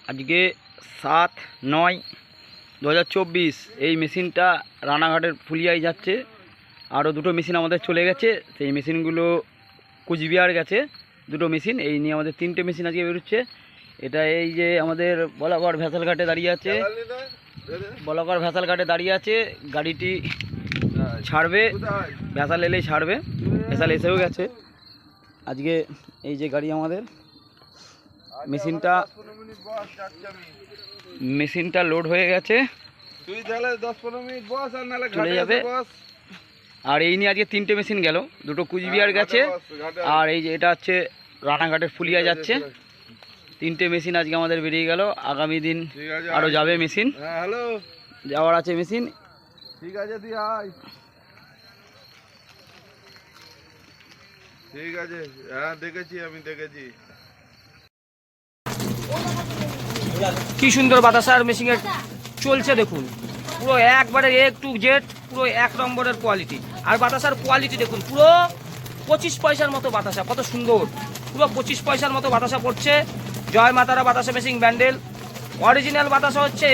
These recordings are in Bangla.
আজকে 7/9/2024 এই মেশিনটা রানাঘাটের ফুলিয়ায় যাচ্ছে। আরও দুটো মেশিন আমাদের চলে গেছে, সেই মেশিনগুলো কুচবিহার গেছে। দুটো মেশিন এই নিয়ে আমাদের 3টে মেশিন আজকে বেরোচ্ছে। এটা এই যে আমাদের বলাগড় ভেসালঘাটে দাঁড়িয়ে আছে, বলাগড় ভেসালঘাটে দাঁড়িয়ে আছে। গাড়িটি ছাড়বে, ভেসাল এলেই ছাড়বে। ভেসাল এসেও গেছে। আজকে এই যে গাড়ি আমাদের মেশিনটা লোড হয়ে গেছে, চলে যাবে। আর এই নিয়ে আজকে 3টে মেশিন গেল, দুটো কুচবিহার গেছে আর এই যে এটা হচ্ছে রানাঘাটের ফুলিয়া যাচ্ছে। 3টে মেশিন আজকে আমাদের বেরিয়ে গেল। আগামী দিন আরও যাবে মেশিন, যাওয়ার আছে মেশিন। ঠিক আছে, ঠিক আছে, হ্যাঁ দেখেছি, আমি দেখেছি। কি সুন্দর বাতাসার মেশিনের চলছে দেখুন, পুরো একবারে এ টু জেড, পুরো 1 নম্বরের কোয়ালিটি। আর বাতাসার কোয়ালিটি দেখুন, পুরো 25 পয়সার মতো বাতাসা, কত সুন্দর, পুরো 25 পয়সার মতো বাতাসা পড়ছে। জয় মাতারা বাতাসা মেশিন ব্যান্ডেল। অরিজিনাল বাতাসা হচ্ছে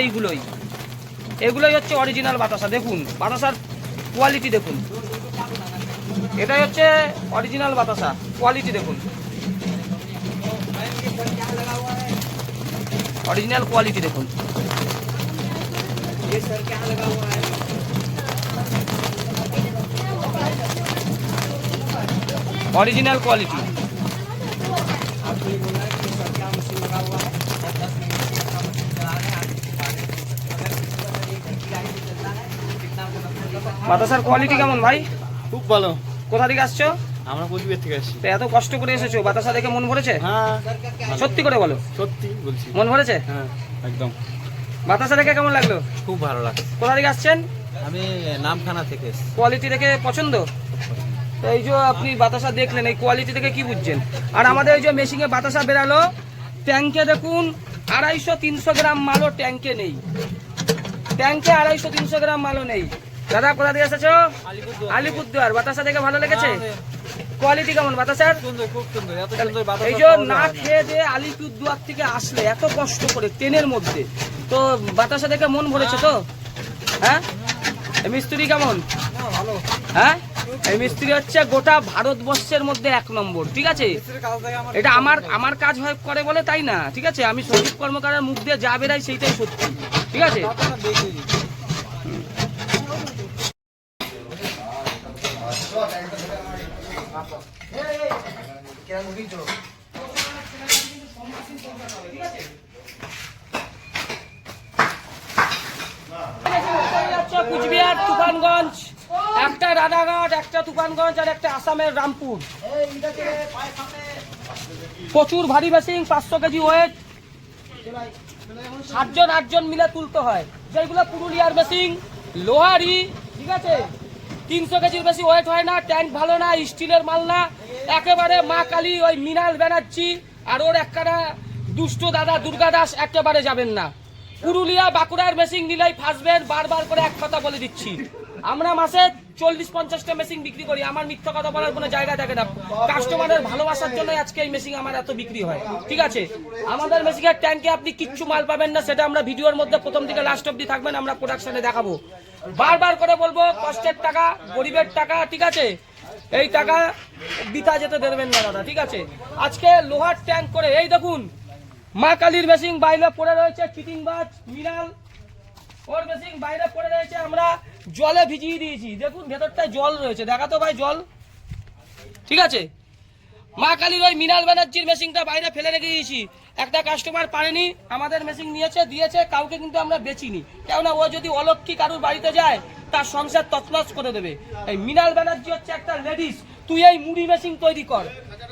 এগুলোই হচ্ছে অরিজিনাল বাতাসা। দেখুন বাতাসার কোয়ালিটি দেখুন, এটাই হচ্ছে অরিজিনাল বাতাসা। কোয়ালিটি দেখুন, অরিজিনাল কোয়ালিটি দেখুন। Original quality. বাতাসার কোয়ালিটি কেমন ভাই? খুব ভালো। কোথা থেকে আসছো? আমরা কোচবিহার থেকে আসছি। তো এত কষ্ট করে এসেছো, বাতাসা দেখে মন ভরেছে? হ্যাঁ, সত্যি করে বলো, সত্যি বলছি, মন ভরেছে? হ্যাঁ একদম। বাতাসা দেখে কেমন লাগলো? খুব ভালো লাগছে। কোথা থেকে আসছেন? আমি নামখানা থেকে এসেছি। কোয়ালিটি দেখে পছন্দ? তো এই যে আপনি বাতাসা দেখলেন, এই কোয়ালিটি দেখে কি বুঝছেন? আর আমাদের এই যে মেশিনে বাতাসা বেরালো, ট্যাঙ্কে দেখুন 250-300 গ্রাম মালও ট্যাঙ্কে নেই। ট্যাঙ্কে 250-300 গ্রাম মালও নেই। দাদা কোথা থেকে এসেছো? আলিপুরদুয়ার। বাতাসা দেখে ভালো লেগেছে? কোয়ালিটি কেমন বাতাসার? খুব সুন্দর, এত সুন্দর বাতাসা। এই যে না খেয়ে যে আলিপুরদুয়ার থেকে আসলে এত কষ্ট করে ট্রেনের মধ্যে, তো বাতাসা দেখে মন ভরেছে তো? হ্যাঁ, এই মিস্ত্রি কেমন? ভালো। হ্যাঁ, এই মিস্ত্রি হচ্ছে গোটা ভারতবর্ষের মধ্যে 1 নম্বর। ঠিক আছে, এটা আমার কাজ হয় করে বলে তাই না, ঠিক আছে? আমি সঞ্জীব কর্মকারের মুখ দিয়ে যা বেরাই সেইটাই সত্যি, ঠিক আছে? কুচবিহার, তুফানগঞ্জ, একটা রানাঘাট, একটা তুফানগঞ্জ আর একটা আসামের রামপুর। প্রচুর ভারী মেশিন, 500 কেজি ওয়েট, 7জন মিলে তুলতে হয়। যেগুলো পুরুলিয়ার মেশিন, লোহারি, ঠিক আছে, 300 কেজির বেশি ওয়েট হয় না। ট্যাঙ্ক ভালো না, স্টিলের মাল না, একেবারে মা কালী, ওই মৃণাল ব্যানার্জি আর ওর একটা দুষ্ট দাদা দুর্গা দাস একেবারে যাবেন না। পুরুলিয়া বাঁকুড়ার মেশিন নিলেই ফাঁসবেন, বারবার করে এক কথা বলে দিচ্ছি। আমরা মাসে 40-50টা মেশিন বিক্রি করি, আমার মিথ্যা কথা বলার কোনো জায়গা থাকে না। কাস্টমারের ভালোবাসার জন্য আজকে এই মেশিন আমার এত বিক্রি হয়, ঠিক আছে? আমাদের মেশিনের ট্যাঙ্কে আপনি কিচ্ছু মাল পাবেন না, সেটা আমরা ভিডিওর মধ্যে প্রথম থেকে লাস্ট অব্দি থাকবেন, আমরা প্রোডাকশনে দেখাবো। বারবার করে বলবো, কষ্টের টাকা, গরিবের টাকা, ঠিক আছে? এই টাকা বিতা যেতে দেবেন না দাদা, ঠিক আছে? আজকে লোহার ট্যাঙ্ক করে এই দেখুন, মা কালীর মেশিন বাইরে পড়ে রয়েছে, চিটিংবাজ মৃণাল, ওর মেশিন বাইরে পড়ে রয়েছে, আমরা জলে ভিজিয়ে দিয়েছি। দেখুন ভেতরটায় জল রয়েছে, দেখাতো ভাই জল, ঠিক আছে? মা কালীর ওই মৃণাল ব্যানার্জির মেশিনটা বাইরে ফেলে রেখে দিয়েছি। একটা কাস্টমার পারেনি, আমাদের মেশিন নিয়েছে, দিয়েছে, কাউকে কিন্তু আমরা বেচিনি। কেননা ও যদি অলক্ষী কারুর বাড়িতে যায়, তার সংসার তছনছ করে দেবে। এই মৃণাল ব্যানার্জি হচ্ছে একটা লেডিস। তুই এই মুড়ি মেশিন তৈরি কর,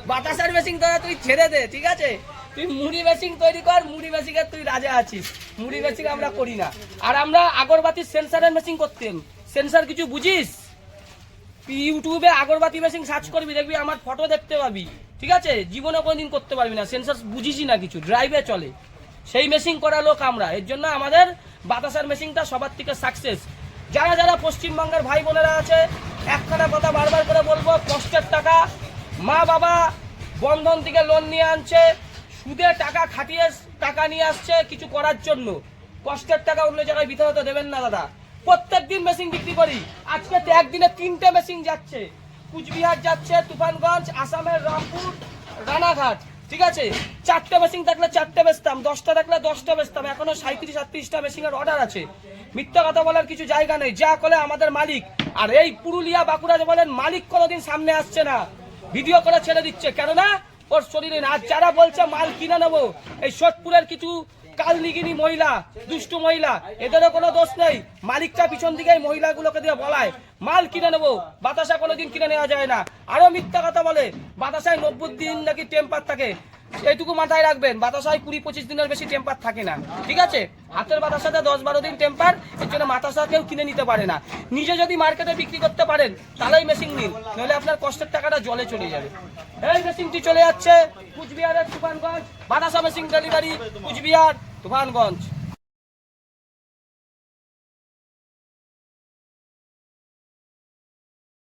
বাতাসার মেশিন তুই ছেড়ে দে, ঠিক আছে? তুই মুড়ি মেশিন তৈরি কর, মুড়ি মেশিনের তুই রাজা আছিস। মুড়ি মেশিন আমরা করি না। আর আমরা আগরবাতির সেন্সারের মেশিন করতেন। সেন্সার কিছু বুঝিস? ইউটিউবে আগরবাতি মেশিন সার্চ করবি, দেখবি আমার ফটো দেখতে পাবি, ঠিক আছে? জীবনে কোনোদিন করতে পারবি না, সেন্সার বুঝিসই না কিছু, ড্রাইভে চলে। সেই মেশিন করা লোক আমরা। এর জন্য আমাদের বাতাসার মেশিনটা সবার থেকে সাকসেস। যারা যারা পশ্চিমবঙ্গের ভাই বোনেরা আছে, একখানা কথা বারবার করে বলবো, কষ্টের টাকা, মা বাবা বন্ধন থেকে লোন নিয়ে আনছে, সুদে টাকা খাটিয়ে টাকা নিয়ে আসছে কিছু করার জন্য, কষ্টের টাকা অন্য জায়গায় বিতরণ হতে দেবেন না দাদা। প্রত্যেকদিন মেশিন বিক্রি করি, আজকে তো একদিনে 3টে মেশিন যাচ্ছে, কুচবিহার যাচ্ছে, তুফানগঞ্জ, আসামের রংপুর, রানাঘাট, ঠিক আছে। 4টে মেশিন থাকলে 4টে বেচতাম, 10টা থাকলে 10টা বেচতাম, এখনো 37-38টা মেশিনের অর্ডার আছে। মিথ্যা কথা বলার কিছু জায়গা নেই, যা করে আমাদের মালিক। আর এই পুরুলিয়া বাঁকুড়া যে বলেন মালিক কোনোদিন সামনে আসছে না, ভিডিও করে ছেড়ে দিচ্ছে, কেননা ওর শরীরে না। আর যারা বলছে মাল কিনে নেবো, এই সোদপুরের কিছু কালনিগিনি মহিলা, দুষ্টু মহিলা, এদেরও কোনো দোষ নেই। মালিকটা পিছন দিকে এই মহিলাগুলোকে দিয়ে বলায় মাল কিনে নেবো, বাতাসা কোনোদিন কিনে নেওয়া যায় না। আরো মিথ্যা কথা বলে, বাতাসায় 90 দিন নাকি টেম্পার থাকে, এইটুকু মাথায় রাখবেন। বাতাসায় 20-25 দিনের বেশি টেম্পার থাকে না, ঠিক আছে। হাতের বাতাসাতে 10-12 দিন টেম্পার, এর জন্য বাতাসা কেউ কিনে নিতে পারে না। নিজে যদি মার্কেটে বিক্রি করতে পারেন তাহলেই মেশিন নিন, নাহলে আপনার কষ্টের টাকাটা জলে চলে যাবে। এই মেশিনটি চলে যাচ্ছে কুচবিহারের তুফানগঞ্জ, বাতাসা মেশিন ডেলিভারি কুচবিহার তুফানগঞ্জ।